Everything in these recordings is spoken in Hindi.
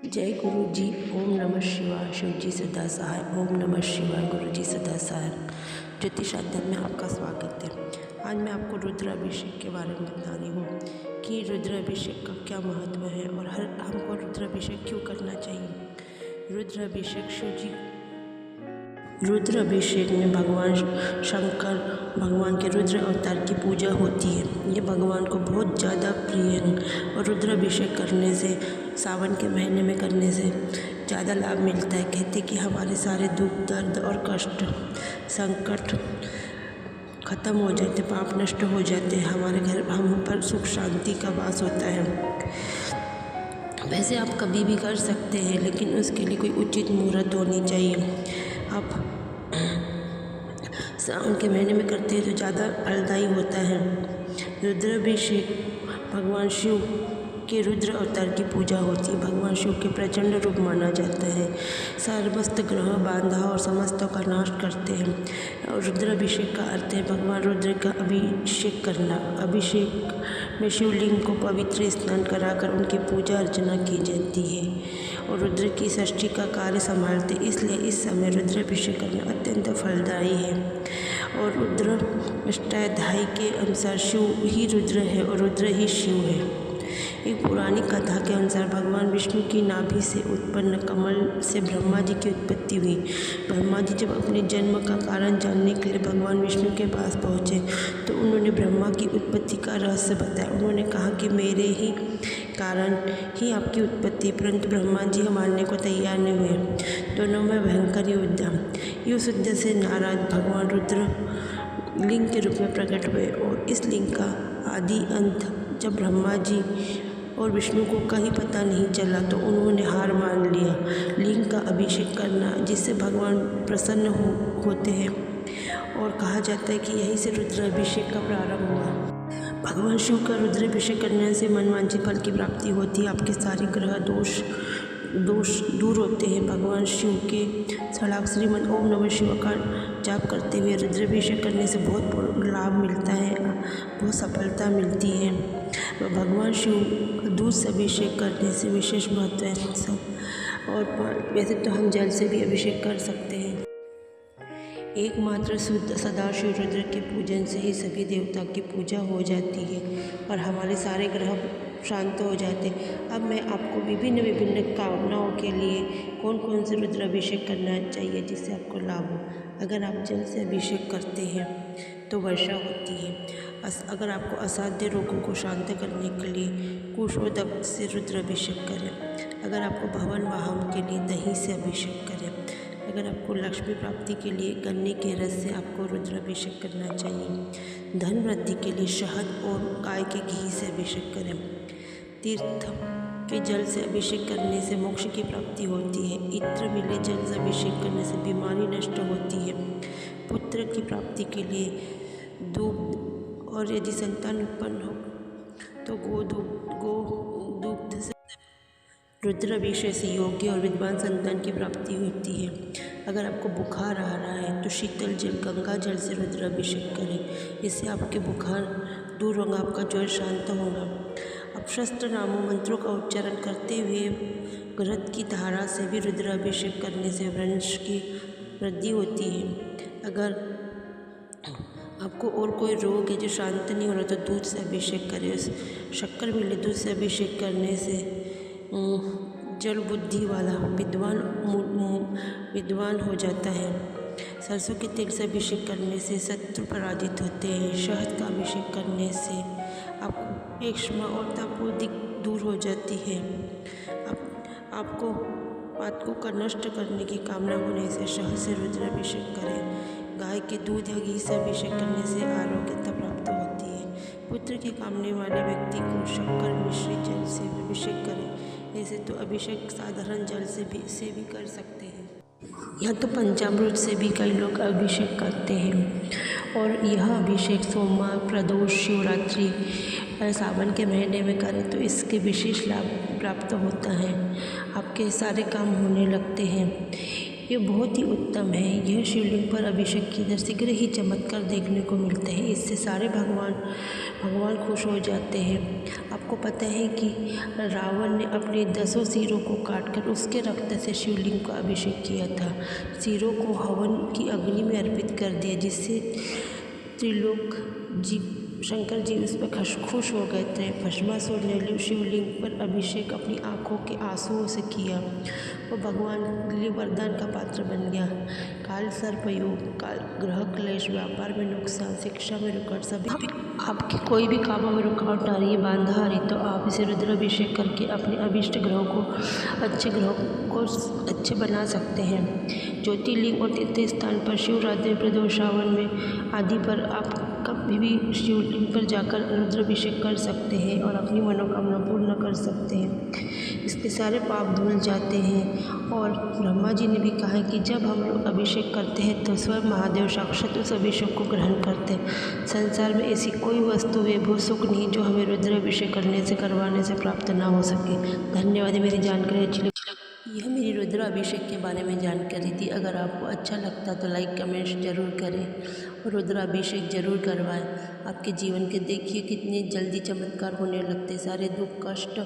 जय गुरु जी। ओम नमः शिवाय। शिव जी सदा सहाय। ओम नमः शिवाय। गुरु जी सदा सहाय। ज्योतिष अध्ययन में आपका स्वागत है। आज मैं आपको रुद्राभिषेक के बारे में बता रही हूँ कि रुद्राभिषेक का क्या महत्व है और हमको रुद्राभिषेक क्यों करना चाहिए। रुद्राभिषेक शिव जी रुद्राभिषेक में भगवान शंकर भगवान के रुद्र अवतार की पूजा होती है। ये भगवान को बहुत ज़्यादा प्रिय है और रुद्राभिषेक करने से सावन के महीने में करने से ज़्यादा लाभ मिलता है। कहते कि हमारे सारे दुख दर्द और कष्ट संकट खत्म हो जाते, पाप नष्ट हो जाते हैं, हमारे घर हम पर सुख शांति का वास होता है। वैसे आप कभी भी कर सकते हैं, लेकिन उसके लिए कोई उचित मुहूर्त होनी चाहिए। आप सावन के महीने में करते हैं तो ज़्यादा फलदायी होता है। रुद्राभिषेक भगवान शिव के रुद्र अवतार की पूजा होती है। भगवान शिव के प्रचंड रूप माना जाता है। समस्त ग्रह बांधा और समस्तों का नाश करते हैं। और रुद्राभिषेक का अर्थ है भगवान रुद्र का अभिषेक करना। अभिषेक में शिवलिंग को पवित्र स्नान कराकर उनकी पूजा अर्चना की जाती है और रुद्र की सृष्टि का कार्य संभालते, इसलिए इस समय रुद्राभिषेक करना अत्यंत फलदायी है। और रुद्र अष्टाध्यायी के अनुसार शिव ही रुद्र है और रुद्र ही शिव है। एक पुरानी कथा के अनुसार भगवान विष्णु की नाभि से उत्पन्न कमल से ब्रह्मा जी की उत्पत्ति हुई। ब्रह्मा जी जब अपने जन्म का कारण जानने के लिए भगवान विष्णु के पास पहुँचे तो उन्होंने ब्रह्मा की उत्पत्ति का रहस्य बताया। उन्होंने कहा कि मेरे ही कारण ही आपकी उत्पत्ति, परंतु ब्रह्मा जी मानने को तैयार नहीं हुए। दोनों में भयंकर युद्ध से नाराज भगवान रुद्र लिंग के रूप में प्रकट हुए और इस लिंग का आदि अंत जब ब्रह्मा जी और विष्णु को कहीं पता नहीं चला तो उन्होंने हार मान लिया। लिंग का अभिषेक करना जिससे भगवान प्रसन्न होते हैं और कहा जाता है कि यहीं से रुद्राभिषेक का प्रारंभ हुआ। भगवान शिव का रुद्राभिषेक करने से मनवांछित फल की प्राप्ति होती है। आपके सारे ग्रह दोष दूर होते हैं। भगवान शिव के षडाक्षरी मंत्र ओम नमः शिवाय का जाप करते हुए रुद्राभिषेक करने से बहुत लाभ मिलता है, बहुत सफलता मिलती है। भगवान शिव का दूध से अभिषेक करने से विशेष महत्व है। और वैसे तो हम जल से भी अभिषेक कर सकते हैं। एकमात्र शुद्ध सदाशिव रुद्र के पूजन से ही सभी देवता की पूजा हो जाती है और हमारे सारे ग्रह शांत हो जाते। अब मैं आपको विभिन्न कामनाओं के लिए कौन कौन से रुद्राभिषेक करना चाहिए जिससे आपको लाभ हो। अगर आप जल से अभिषेक करते हैं तो वर्षा होती है। अगर आपको असाध्य रोगों को शांत करने के लिए कुशोदक से रुद्राभिषेक करें। अगर आपको भवन वाहन के लिए दही से अभिषेक करें। अगर आपको लक्ष्मी प्राप्ति के लिए गन्ने के रस से आपको रुद्राभिषेक करना चाहिए। धन वृद्धि के लिए शहद और गाय के घी से अभिषेक करें। तीर्थ के जल से अभिषेक करने से मोक्ष की प्राप्ति होती है। इत्र मिले जल से अभिषेक करने से बीमारी नष्ट होती है। पुत्र की प्राप्ति के लिए दूध और यदि संतान उत्पन्न हो तो गो दुग्ध से रुद्राभिषेक से योग्य और विद्वान संतान की प्राप्ति होती है। अगर आपको बुखार आ रहा है तो शीतल जल गंगा जल से रुद्राभिषेक करें। इससे आपके बुखार दूर होगा, आपका ज्वर शांत होगा। अब शस्त्र नामों मंत्रों का उच्चारण करते हुए घृत की धारा से भी रुद्राभिषेक करने से वंश की वृद्धि होती है। अगर आपको और कोई रोग है जो शांत नहीं हो रहा तो दूध से अभिषेक करें। शक्कर मिले दूध से अभिषेक करने से जल बुद्धि वाला विद्वान हो जाता है। सरसों के तेल से अभिषेक करने से शत्रु पराजित होते हैं। शहद का अभिषेक करने से आपको एक्ष्मा और तापोदी दूर हो जाती है। आपको पातकों का नष्ट करने की कामना होने से शहद से रुद्राभिषेक करें। गाय के दूध या घी से अभिषेक करने से आरोग्यता प्राप्त होती है। पुत्र की कामने वाले व्यक्ति को शक्कर मिश्रित जल से अभिषेक करें। ऐसे तो अभिषेक साधारण जल से भी कर सकते हैं या तो पंचामृत से भी कई लोग अभिषेक करते हैं। और यह अभिषेक सोमवार, प्रदोष, शिवरात्रि और सावन के महीने में करें तो इसके विशेष लाभ प्राप्त होता है। आपके सारे काम होने लगते हैं। ये बहुत ही उत्तम है। यह शिवलिंग पर अभिषेक की शीघ्र ही चमत्कार देखने को मिलते हैं। इससे सारे भगवान खुश हो जाते हैं। आपको पता है कि रावण ने अपने 10 सिरों को काटकर उसके रक्त से शिवलिंग का अभिषेक किया था। सिरों को हवन की अग्नि में अर्पित कर दिया, जिससे त्रिलोक जी शंकर जी उस पर खुश हो गए थे। भस्मासुर ने शिवलिंग पर अभिषेक अपनी आंखों के आंसुओं से किया। वो भगवान के लिए वरदान का पात्र बन गया। काल सर्पयोग, काल ग्रह क्लेश, व्यापार में नुकसान, शिक्षा में रुकावट, सभी आपके कोई भी कामों में रुकावट आ रही है, बाधा आ रही, तो आप इसे रुद्राभिषेक करके अपने अभिष्ट ग्रहों को अच्छे बना सकते हैं। ज्योतिर्लिंग और तीर्थ स्थान पर शिवरात्रि, प्रदोष, श्रावण में आदि पर आप कभी भी शिवलिंग पर जाकर रुद्राभिषेक कर सकते हैं और अपनी मनोकामना पूर्ण कर सकते हैं। इसके सारे पाप धुल जाते हैं। और ब्रह्मा जी ने भी कहा है कि जब हम लोग अभिषेक करते हैं तो स्वयं महादेव साक्षात उस अभिषेक को ग्रहण करते हैं। संसार में ऐसी कोई वस्तु वैभव सुख नहीं जो हमें रुद्राभिषेक करवाने से प्राप्त ना हो सके। धन्यवाद। मेरी जानकारी अच्छी लगी। यह मेरी रुद्राभिषेक के बारे में जानकारी थी। अगर आपको अच्छा लगता तो लाइक कमेंट ज़रूर करें और रुद्राभिषेक ज़रूर करवाएं। आपके जीवन के देखिए कितने जल्दी चमत्कार होने लगते, सारे दुख कष्ट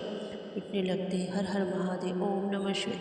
मिटने लगते। हर हर महादेव। ओम नमः शिवाय।